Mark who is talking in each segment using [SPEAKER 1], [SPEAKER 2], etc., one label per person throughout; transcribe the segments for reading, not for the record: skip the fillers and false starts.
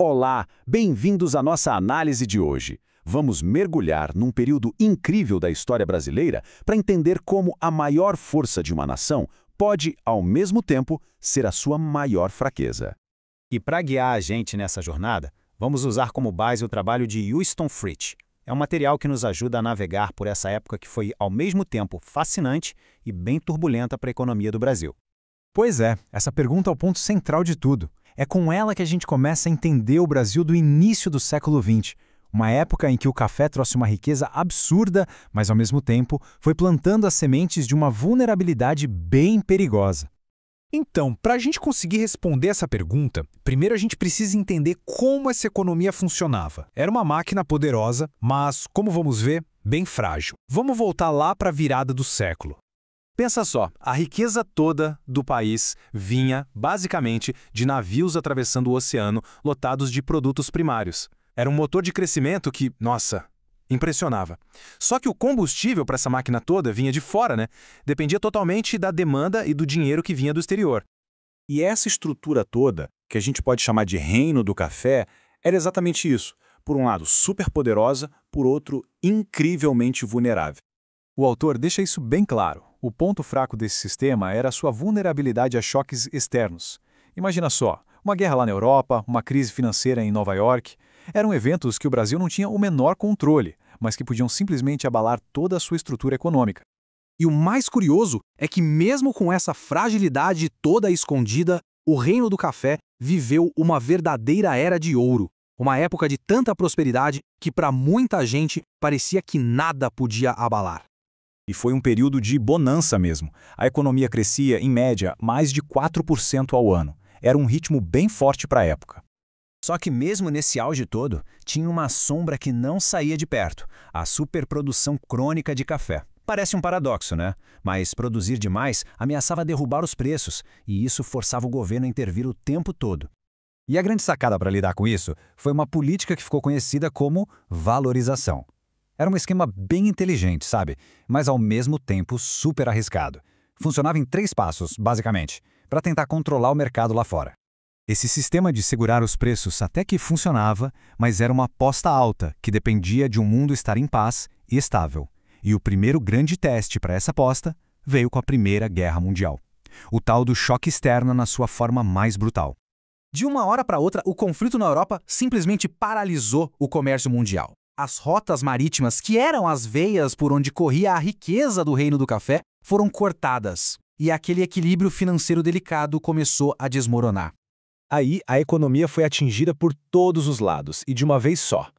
[SPEAKER 1] Olá, bem-vindos à nossa análise de hoje. Vamos mergulhar num período incrível da história brasileira para entender como a maior força de uma nação pode, ao mesmo tempo, ser a sua maior fraqueza.
[SPEAKER 2] E para guiar a gente nessa jornada, vamos usar como base o trabalho de Houston Fritz. É um material que nos ajuda a navegar por essa época que foi, ao mesmo tempo, fascinante e bem turbulenta para a economia do Brasil.
[SPEAKER 3] Pois é, essa pergunta é o ponto central de tudo. É com ela que a gente começa a entender o Brasil do início do século XX, uma época em que o café trouxe uma riqueza absurda, mas ao mesmo tempo foi plantando as sementes de uma vulnerabilidade bem perigosa.
[SPEAKER 4] Então, para a gente conseguir responder essa pergunta, primeiro a gente precisa entender como essa economia funcionava. Era uma máquina poderosa, mas, como vamos ver, bem frágil. Vamos voltar lá para a virada do século.
[SPEAKER 3] Pensa só, a riqueza toda do país vinha, basicamente, de navios atravessando o oceano lotados de produtos primários. Era um motor de crescimento que, nossa, impressionava. Só que o combustível para essa máquina toda vinha de fora, né? Dependia totalmente da demanda e do dinheiro que vinha do exterior.
[SPEAKER 1] E essa estrutura toda, que a gente pode chamar de reino do café, era exatamente isso. Por um lado, super poderosa, por outro, incrivelmente vulnerável.
[SPEAKER 3] O autor deixa isso bem claro. O ponto fraco desse sistema era a sua vulnerabilidade a choques externos. Imagina só, uma guerra lá na Europa, uma crise financeira em Nova York. Eram eventos que o Brasil não tinha o menor controle, mas que podiam simplesmente abalar toda a sua estrutura econômica.
[SPEAKER 4] E o mais curioso é que mesmo com essa fragilidade toda escondida, o Reino do Café viveu uma verdadeira era de ouro. Uma época de tanta prosperidade que para muita gente parecia que nada podia abalar.
[SPEAKER 1] E foi um período de bonança mesmo. A economia crescia, em média, mais de 4% ao ano. Era um ritmo bem forte para a época.
[SPEAKER 2] Só que mesmo nesse auge todo, tinha uma sombra que não saía de perto, a superprodução crônica de café. Parece um paradoxo, né? Mas produzir demais ameaçava derrubar os preços, e isso forçava o governo a intervir o tempo todo.
[SPEAKER 5] E a grande sacada para lidar com isso foi uma política que ficou conhecida como valorização. Era um esquema bem inteligente, sabe? Mas ao mesmo tempo super arriscado. Funcionava em 3 passos, basicamente, para tentar controlar o mercado lá fora.
[SPEAKER 3] Esse sistema de segurar os preços até que funcionava, mas era uma aposta alta que dependia de um mundo estar em paz e estável. E o primeiro grande teste para essa aposta veio com a Primeira Guerra Mundial. O tal do choque externo na sua forma mais brutal.
[SPEAKER 4] De uma hora para outra, o conflito na Europa simplesmente paralisou o comércio mundial. As rotas marítimas, que eram as veias por onde corria a riqueza do Reino do Café, foram cortadas. E aquele equilíbrio financeiro delicado começou a desmoronar.
[SPEAKER 1] Aí, a economia foi atingida por todos os lados, e de uma vez só.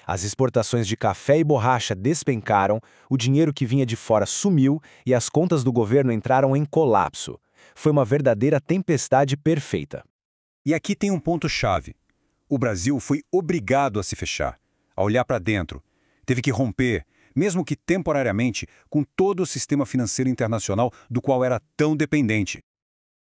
[SPEAKER 1] As exportações de café e borracha despencaram, o dinheiro que vinha de fora sumiu e as contas do governo entraram em colapso. Foi uma verdadeira tempestade perfeita.
[SPEAKER 6] E aqui tem um ponto-chave. O Brasil foi obrigado a se fechar, a olhar para dentro. Teve que romper, mesmo que temporariamente, com todo o sistema financeiro internacional do qual era tão dependente.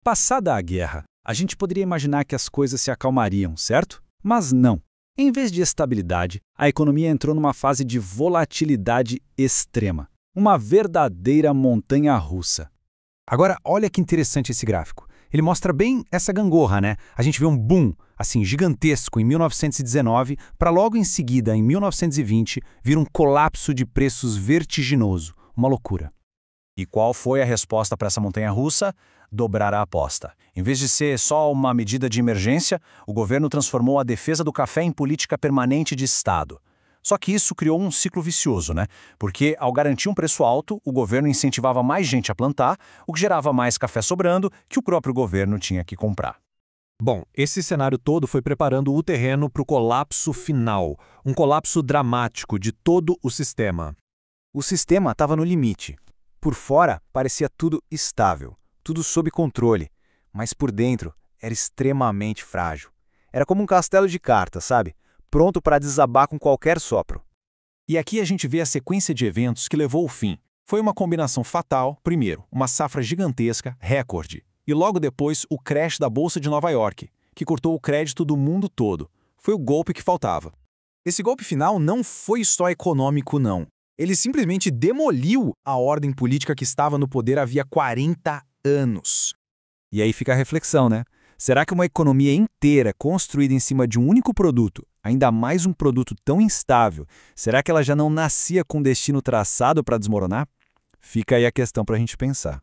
[SPEAKER 3] Passada a guerra, a gente poderia imaginar que as coisas se acalmariam, certo? Mas não. Em vez de estabilidade, a economia entrou numa fase de volatilidade extrema. Uma verdadeira montanha-russa. Agora, olha que interessante esse gráfico. Ele mostra bem essa gangorra, né? A gente vê um boom, assim, gigantesco em 1919, para logo em seguida, em 1920, vir um colapso de preços vertiginoso. Uma loucura.
[SPEAKER 1] E qual foi a resposta para essa montanha-russa? Dobrar a aposta. Em vez de ser só uma medida de emergência, o governo transformou a defesa do café em política permanente de Estado. Só que isso criou um ciclo vicioso, né? Porque, ao garantir um preço alto, o governo incentivava mais gente a plantar, o que gerava mais café sobrando, que o próprio governo tinha que comprar.
[SPEAKER 4] Bom, esse cenário todo foi preparando o terreno para o colapso final, um colapso dramático de todo o sistema.
[SPEAKER 3] O sistema estava no limite. Por fora, parecia tudo estável, tudo sob controle, mas por dentro era extremamente frágil. Era como um castelo de cartas, sabe? Pronto para desabar com qualquer sopro.
[SPEAKER 7] E aqui a gente vê a sequência de eventos que levou ao fim. Foi uma combinação fatal, primeiro, uma safra gigantesca, recorde, e logo depois o crash da Bolsa de Nova York, que cortou o crédito do mundo todo. Foi o golpe que faltava. Esse golpe final não foi só econômico, não. Ele simplesmente demoliu a ordem política que estava no poder havia 40 anos.
[SPEAKER 5] E aí fica a reflexão, né?
[SPEAKER 3] Será que uma economia inteira construída em cima de um único produto, ainda mais um produto tão instável, será que ela já não nascia com destino traçado para desmoronar? Fica aí a questão para a gente pensar.